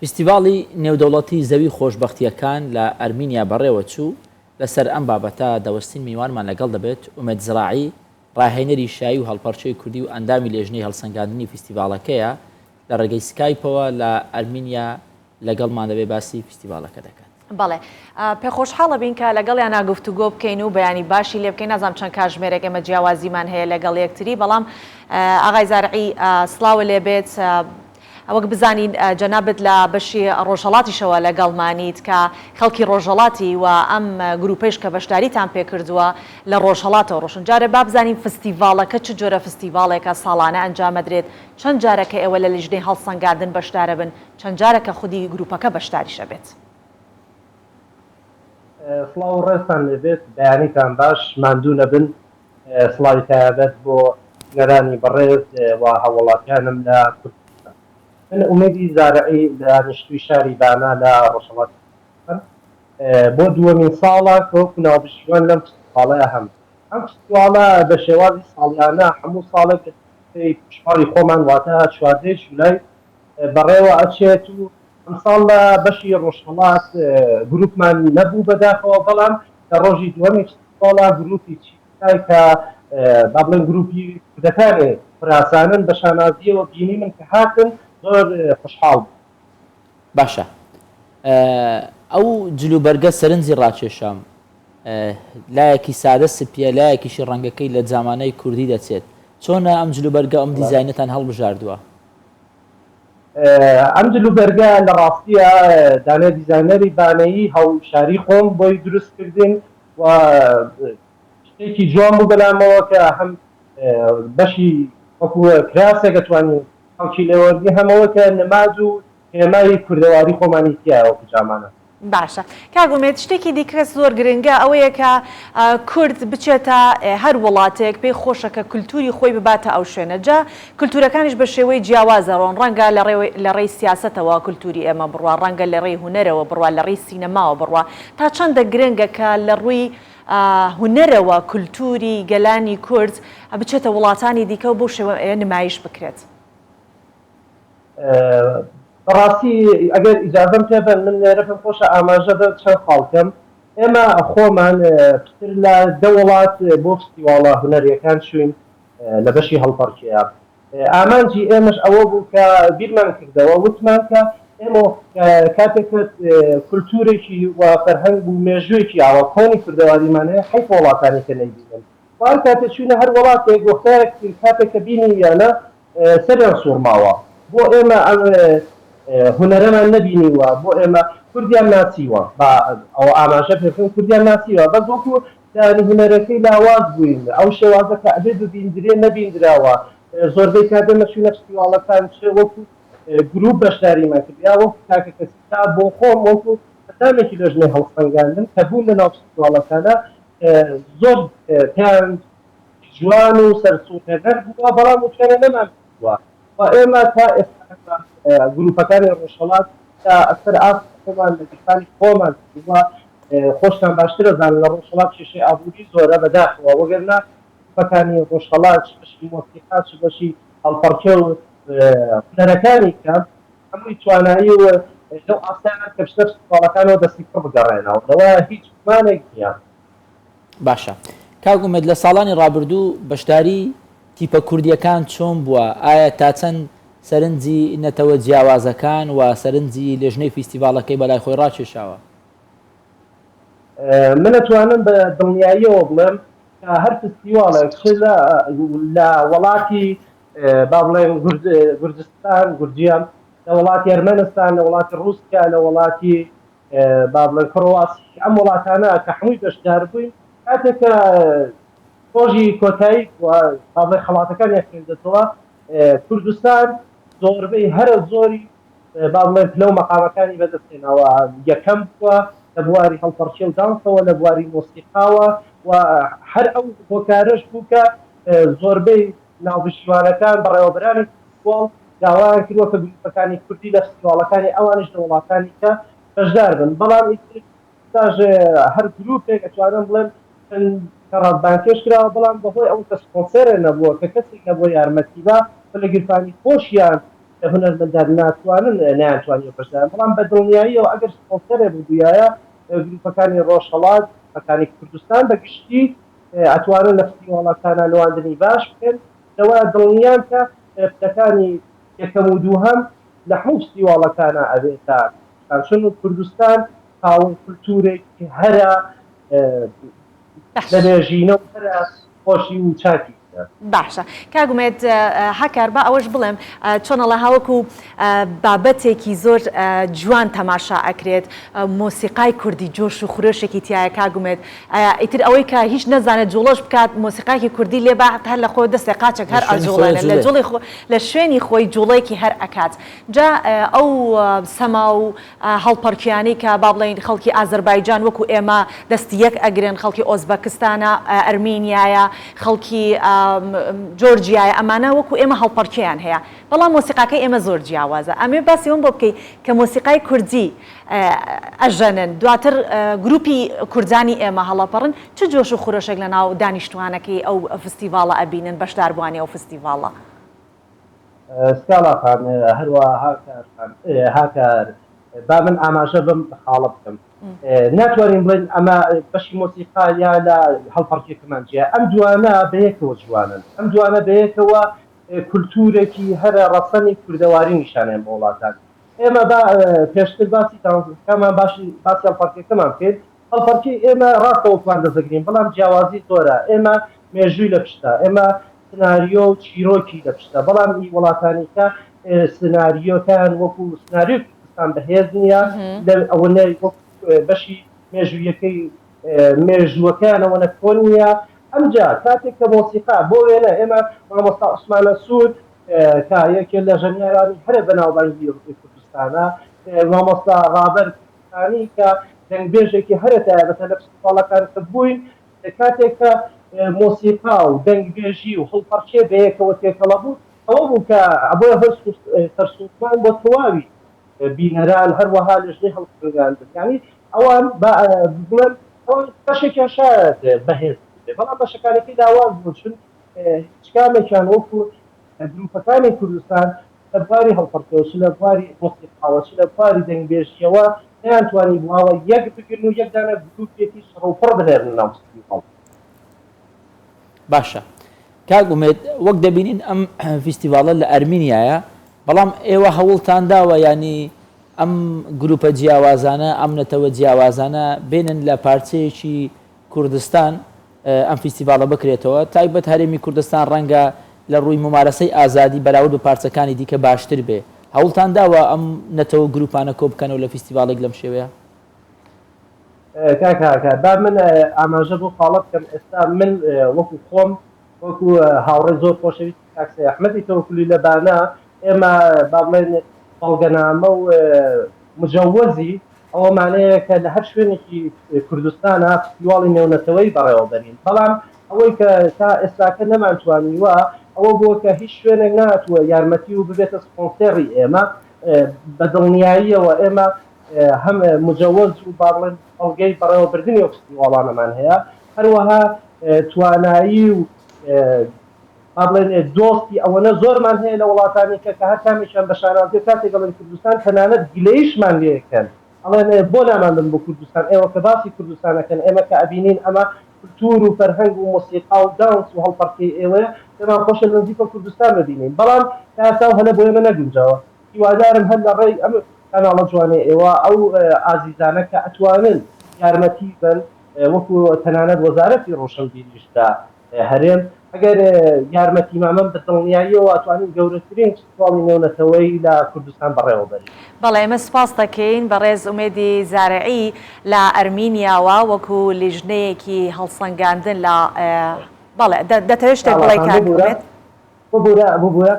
فستیڤاڵی نێودەوڵەتی زەوی خۆشبەختیەکان لە ئەرمینیا بەڕێوە چوو لەسەر ئەم بابەتە دەوەستین میوانمان لەگەڵ دەبێت ئومێد زراعی ڕاهێنەری شایی و هەڵپەرچەی کوردی و ئەندامی لێژنەی هەڵسەنگاندنی فستیڤاڵەکەیە لە ڕێگەی سکایپەوە لە ئەرمینیا لەگەڵمان دەبێ باسی فستیڤاڵەکە دەکات. بەڵێ پێخۆشحاڵە بین کە لەگەڵیان گفتوگۆ بکەین و بەیانی باشی لێ بکەین. نازانم چەند کاتژمێرێک ئێمە جیاوازیمان هەیە لەگەڵ یەکتری، بەڵام ئاغای زارعی سڵاوە لێبێت. وەک بزانین جەنابەت لە بەشی ڕۆژهەڵاتیشەوە لەگەڵمانیت کە خەڵکی ڕۆژهەڵاتی و ئەم گروپەیش کە بەشداریتان پێکردووە لە ڕۆژهەڵاتەوە ڕۆشن. جارێ با بزانین فستیڤاڵەکە چ جۆرە فستیڤاڵێکە ساڵانە ئەنجامەدرێت، چەند جارەکە ئێوە لە لیژنەی هەڵسەنگاندن بەشدارە بن، چەند جارەکە خودی گروپەکە بەشداریشە بێت. سڵاو و ڕێستان لێبێت، بەیانیتان باش، ماندوو نەبن. سڵاوی تایبەت بۆ نەرانی بەڕێز و هەوڵاتیانم لە کوردستان. من ئومێدی زارعی لە دانیشتووی شاری بانا لە ڕۆژهەڵاتی بۆ دووەمین ساڵە کە وەکو ناوبشتیوان لەم فستیڤاڵەیە هەم ئەم فستیڤاڵە بە شێوازی ساڵیانە هەموو ساڵێک پشتپاڵی خۆمان واتە 14 جولای بەڕێوە ئەچێت و ئەمساڵ لە بەشی ڕۆژهەڵات گروپمان نەبوو بەداخەوە، بەڵام لە ڕۆژی دووەمی فستیڤاڵە گروپی چیای کە با بڵێن گروپی کوردەکانێ فراسانن بە شانازیەوە بینی من کە هاتن زۆر خوشحاڵ بوو. باشە، ئەو جلوبەرگە سەرنجی ڕاکێشام لایەکی سادە سپیە، لایەکیشی ڕەنگەکەی لە جامانەی کوردی دەچێت. چۆنە ئەم جلوبەرگە ئەم دیزاینەتان هەڵبژاردووە؟ ئەم جلوبەرگە لە ڕاستیە دانێ دیزاینەری بانەیی هەوشاری خۆم بۆی دروست کردین و شتێکی جوان بوو بەلامەوە کە هەم بەشی وەکو کراسێک دەتوانین خەڵکی لێوەرگی هەمەوە کە نەماز و هێمای کوردەواری خۆمانی تایە وەکو جامانە. باشە کاگومێت، شتێکی دیکە زۆر گرنگە ئەوەیە کە کورد بچێتە هەر وڵاتێک پێی خۆشەکە کولتوری خۆی بباتە ئەو شوێنە. جا کولتورەکانیش بە شێوەی جیاوازە ڕۆن، ڕەنگە لە ڕێی سیاسەتەوە کولتوری ئێمە بڕوا، ڕەنگە لە ڕێی هونەرەوە بڕوا، لە ڕێی سینەماوە بڕوا، تا چەندە گرنگە کە لە ڕووی هونەرەوە کولتوری گەلانی کورد بچێتە وڵاتانی دیکە و بۆ شێوە نمایش بکرێت. بەڕاستی ئەگەر ئیجازەم پێ بن من لێرە پێم خۆشە ئاماژە بە چەند خاڵکەم. ئێمە خۆمان پتر لە دە وڵات بۆ فستیڤاڵە هونەریەکان چوین لە بەشی هەڵپەرچەیە. ئامانجی ئێمەش ئەوە بوو کە بیرمان کردەوە وتمان کە ئێمە کاتێکت کولتورێکی و فەرهەنگ و مێژوویەکی ئاوا کۆنی کوردەواریمانەیە حیف وڵاتانی کە نەیبینن. وان کاتێک چوونە هەر وڵاتێک وەختەیەک کاتێک کە بینی یانە سەریان سوورماوە. بۆ ئێمە هونەرەمان نەبینیوە، بۆ ئێمە کوردیان ناسیوە، ئەو ئاماژە پێکەم کوردیان ناسیوە، بەس وەکو هونەرەکەی لاواز بووین ئەو شێوازە کە ئەبێ ببیندرێ نەبیندراوە. زۆربەی کاتێ مەچوونە فستیڤاڵەکان وەکو گروپ بەشداریمان کردیا، وەکو کاکە کەسیتا بۆ خۆم وەکو هەتامێکی لەژنەی هەڵسەنگاندن کە بوون لە ناو فستیڤاڵەکانە زۆر پێیان جوان و سەرسوورهێنەر بووە، بەڵام وتوانە نەمان بووە. ئێمە تا ئێستا گروپەکانی ڕۆژهەڵات تا ئەسەر خۆمان لە گرفانی خۆمان خۆشتان باشترە زانن لە ڕۆژهەڵات کێشەی ئابووری زۆرە بەداخەوە، وەگەرنا گروپەکانی ڕۆژهەڵات بەشی مۆسیقا چ بەشی هەڵپەرچە و هونەرەکانی کە هەمووی توانایی و لەو ئاسانە کە پشتە فستیڤاڵەکانەوە دەستی پڕ بگەڕێنەوە، لەوە هیچ گومانێک نییە. باشە کاگومێت، لە ساڵانی ڕابردوو بەشداری تیپە کوردیەکان چۆن بووە؟ ئایا تا چەند سەرنجی نەتەوە جیاوازەکان و سەرنجی لێژنەی فستیڤاڵەکەی بەلای خۆی ڕاکێشاوە؟ من ئەتوانم بە دڵنیاییەوە بڵێم کە هەر فستیڤاڵێک لە وڵاتی با بڵێن کوردستان، گورجیان، لە وڵاتی ئەرمەنستان، لە وڵاتی ڕووسیا، لە وڵاتی با بڵێن کڕۆواسی، ئەم وڵاتانە کە هەمووی بەشدار بووین کاتێکە ڕۆژی کۆتایی باڵێ خەڵاتەکان یەکێنێتەوە کوردستان زۆربەی هەرە زۆری با بڵێن لەو مەقامەکانی بەدەستێنەوە. یەکەم بووە لە بواری هەڵپەرچێ و دانسەوە، لە بواری مۆسیقاوە و هەر ئەو هۆکارەش بوو کە زۆربەی ناوبشتیوانەکان بەڕێوەبەرانی فوتبۆڵ داوایان کردووە کە گروپەکانی کوردی لە فستیڤاڵەکانی ئەوانش لە وڵاتانی کە بەشدار بن. بەڵام ئیتر هەر گروپێک ئەتوانم بڵێن ڕادبانکێش کراوە، بەڵام بەهۆی ئەو کە سپۆنسەرە نەبووە، کە کەسێک نەبووە یارمەتیدا لە گرفانی خۆشیان هونەرمەندان ناتوانن نایانتوانی بەشدار بەڵام بە دڵنیاییەوە ئەگەر سپۆنسەرێ ببووایە گروپەکانی ڕۆژهەڵات گروپەکانی کوردستان بەگشتی ئەتوانن لە فستیواڵەکانە لەواندنی باش بکەن لەوە دڵنیان کە پتەکانی یەکەم و دووهەم لە هەموو فستیواڵەکانە ئەبێتە چون کوردستان تاوڵ کولتورێکی هەرە لەنێژینە و هەرە خۆشی و چاکی باشە کاگومێت هەکار بە ئەوەش بڵێم چۆنەڵە هاوەکو بابەتێکی زۆر جوان تەماشا ئەکرێت مۆسیقای کوردی جۆش و خورۆشێکی تایە کاگومێت ئیتر ئەوەی کە هیچ نەزانێت جوڵۆش بکات مۆسیقاکی کوردی لێ بات هەر لە خۆ دەستێ قاچێک هەر ئەجوڵێنە لە شوێنی خۆی جوڵێکی هەر ئەکات جا ئەو سەما و هەڵپەرکیانی کە با بڵێن خەڵکی ئازەربایجان وەکو ئێمە دەستی یەک ئەگرن خەڵکی ئۆزبەکستانە ئەرمینیایە خەڵکی جۆرجیایە ئەمانە وەکو ئێمە هەڵپەرکیان هەیە بەڵام مۆسیقاکەی ئێمە زۆر جیاوازە ئەمێ باسیەوەم بۆ بکەیت کە مۆسیقای کوردی ئەژەنن دواتر گروپی کوردانی ئێمە هەڵەپەڕن چ جۆش و خورۆشێک لە ناو دانیشتوانەکەی ئەو فستیڤاڵە ئەبینن بەشداربووانی ئەو فستیڤاڵە سکاڵاخان هەروە هاکار با من ئاماژە بم خاڵە بکەم ناتوانین بڵێن ئەمە بەشی مۆسیقا یا لە هەڵپەرکێکمان جیە ئەم دوانە بەیەکەوە جوانن ئەم دوانە بەیەکەوە کولتورێکی هەرە ڕەسەنی کوردەواری نیشانێن بۆ وڵاتان ئێمە پێشتر باسی تامان باسی هەڵپەرکێکەمان کرد هەڵپەرکی ئێمە ڕاستەوە توان دەزەگرین بەڵام جیاوازی زۆرە ئێمە مێژووی لە پشتە ئێمە سناریۆ و چیرۆکی لە پشتە بەڵام وڵاتانی کە سناریۆکان وەکو سناریۆ کوردستان بەهێز نییە ئەوە بەشی مێژوویەکەی مێژووەکانەوە نەکۆن نیە ئەمجا کاتێک کە مۆسیقا بۆ وێنە ئێمە مامۆستا عوسمانە سوود کە یەکێ لە ژەنیارانی هەرە بەناوبانگی کوردستانە مامۆستا ڕابەر کوردستانی کە دەنگبێژێکی هەرە تایبەتە لە فستیڤاڵەکان کە بووین کاتێک کە مۆسیقا و دەنگبێژی و هەڵپەرچێ بەیەکەوە تێکەڵە بوو ئەوە بوو کە ئەبووە سەرسووتمان بۆ تەواوی بینەران هەروەها لەژنەی هەڵپەرگاندنیانی ئەوان بڵێن بەشێکیان شاید بەهێز بەڵام بەشەکانێکی داواز بوو چون هیچ کامێکیان وەکو گروپەکانی کوردستان لە بواری هەڵپەرکەوە لە بواری مۆسیقاوە لە بواری دەنگبێژیەوە نەیانتوانی بڵاوە یەک بگرن و یەکدانە گروپێکی شڕوپڕ بنێرن ناو فستیڤاڵ باشە کاگومێت وەک دەبینین ئەم فستیڤاڵە لە ئەرمینیایە بەڵام ئێوە هەوڵتان داوە ینی ئەم گروپە جیاوازانە ئەم نەتەوە جیاوازانە بێنن لە پارچەیەکی کوردستان ئەم فستیڤاڵە بکرێتەوە تایبەت هەرێمی کوردستان ڕەنگە لە ڕووی ممارەسەی ئازادی بەراورد بە پارچەکانی دیکە باشتر بێ هەوڵتان داوە ئەم نەتەوە گروپانە کۆ بکەنەوە لە فستیڤاڵێک لەم شێوەیە کاکە با من ئاماژە بۆ خاڵە بکەم ئێستا من وەکو خۆم وەکو هاوڕێ زۆر خۆشەویست کاکسە ئەحمەدی تەوەکولی لەبانە ئێمە با بڵێن بەڵگەنامە و مجەوەزی ئەوە مانەیە کە لە هەر شوێنێکی کوردستانە فستیواڵی نێونەتەوەی بەڕێوە بەرین بەڵام ئەوەی کە تا ئێستاکە نەمانتوانیوە ئەوە بووە کە هیچ شوێنێک ناتووە یارمەتی و ببێتە سپۆنسێڕی ئێمە بە دڵنیاییەوە ئێمە هەم مجەوەز و با بڵێن هەڵگەی بەڕێوەبردننی فستیواڵانەمان هەیە هەروەها توانایی و بڵێن دۆستی ئەوەنە زۆرمان هەیە لە وڵاتانی کە هەر کامیشان بە شانازی کاتێک گەڵی کوردستان تەنانەت گلەیشمان لێکەن ئەڵێن بۆ ناماندن بۆ کوردستان ئێوە کە باسی کوردستانەکەن ئێمە کە ئەبینین ئەمە کولتور و فەرهەنگ و مۆسیقا و داوس و هەڵپەرکەی ئێوەیە پێمان خۆشە نزیکە کوردستان ببینین بەڵام تا ئێستا هەلە بۆ ئێمە نەگونجاوە هیوادارم هەر لە ڕێی ئەم کاناڵە جوانەی ئێوە ئەو ئازیزانە کە ئەتوانن یارمەتی بن وەکو تەنانەت وەزارەتی ڕۆشنبیریشدا هەرێم ئەگەر یارمەتی مامەم بە دڵنیاییەوە ئەتوانین گەورەترین فستیواڵی نێونەتەوەی لە کوردستان بەڕێوە بەرین بەڵێ ئێمە سپاس دەکەین بەڕێز ئومێدی زارعی لە ئەرمینیاوە وەکو لیژنەیەکی هەڵسەنگاندن لە بەڵێ دەتەوێت شتێک بڵێ کاکوێت ببووە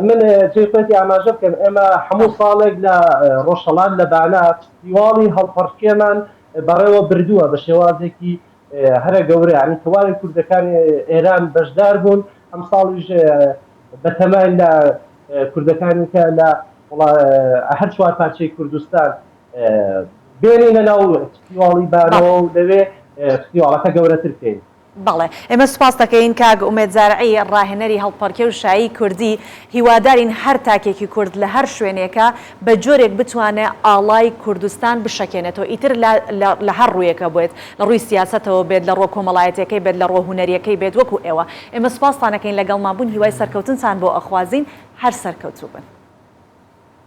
من جێخۆتی ئاماژە بکەم ئێمە هەموو ساڵێک لە ڕۆژهەڵات لە بانا فستیواڵی هەڵپەرکێمان بەڕێوە بردووە بە شێوازێکی هەرە گەورە ینی تەواوی کوردەکانی ئێران بەشدار بوون ئەم ساڵیش بەتەمای لە کوردەکانی کە لە هەر چوار پارچەی کوردستان بێنینە ناو فستیواڵی بانەوە و لەوێ فستیواڵەکە گەورەتر بکەین بەڵێ ئێمە سوپاس دەکەین کاک ئومێد زارعی ڕاهێنەری هەڵپەرکێ و شایی کوردی هیوادارین هەر تاکێکی کورد لە هەر شوێنێکە بە جۆرێک بتوانێت ئاڵای کوردستان بشەکێنێتەوە ئیتر لە هەر ڕوویەکە بێت لە ڕووی سیاسەتەوە بێت لە ڕۆ کۆمەڵایەتەکەی بێت لە ڕۆ هوەریەکەی بێت وەکو ئێوە ئێمە سوپاستانەکەین لەگەڵمان بوون هیوای سەرکەوتنتان بۆ ئەخوازین هەر سەرکەوتوو بن.